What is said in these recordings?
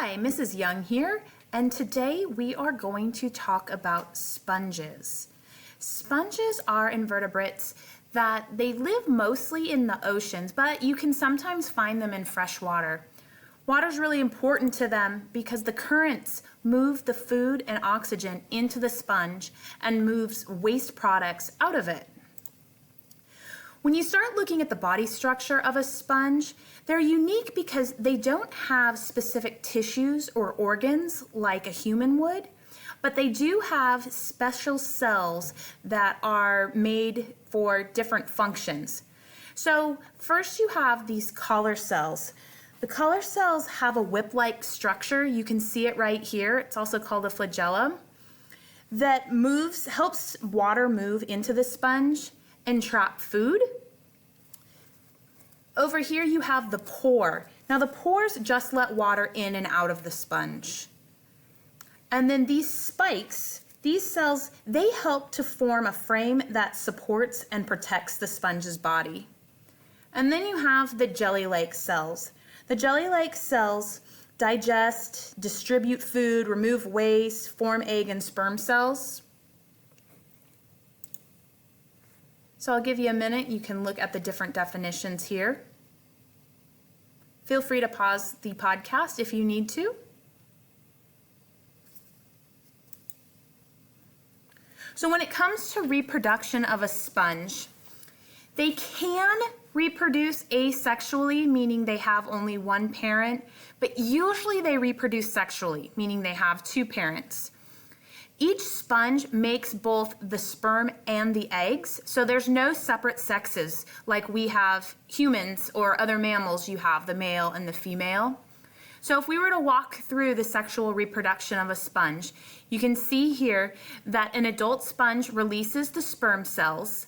Hi, Mrs. Young here, and today we are going to talk about sponges. Sponges are invertebrates that they live mostly in the oceans, but you can sometimes find them in fresh water. Water is really important to them because the currents move the food and oxygen into the sponge and moves waste products out of it. When you start looking at the body structure of a sponge, they're unique because they don't have specific tissues or organs like a human would, but they do have special cells that are made for different functions. So first you have these collar cells. The collar cells have a whip-like structure. You can see it right here. It's also called a flagella that helps water move into the sponge and trap food. Over here you have the pore. Now the pores just let water in and out of the sponge. And then these spikes, these cells, they help to form a frame that supports and protects the sponge's body. And then you have the jelly-like cells. The jelly-like cells digest, distribute food, remove waste, form egg and sperm cells. So I'll give you a minute. You can look at the different definitions here. Feel free to pause the podcast if you need to. So when it comes to reproduction of a sponge, they can reproduce asexually, meaning they have only one parent, but usually they reproduce sexually, meaning they have two parents. Each sponge makes both the sperm and the eggs, so there's no separate sexes like we have humans or other mammals. You have the male and the female. So if we were to walk through the sexual reproduction of a sponge, you can see here that an adult sponge releases the sperm cells.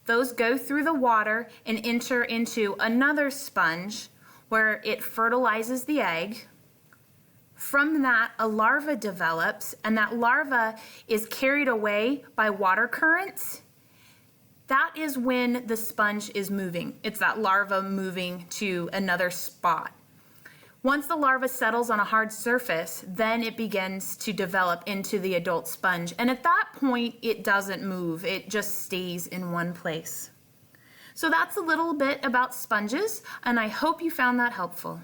Those go through the water and enter into another sponge where it fertilizes the egg. From that, a larva develops, and that larva is carried away by water currents. That is when the sponge is moving. It's that larva moving to another spot. Once the larva settles on a hard surface, then it begins to develop into the adult sponge. And at that point, it doesn't move. It just stays in one place. So that's a little bit about sponges, and I hope you found that helpful.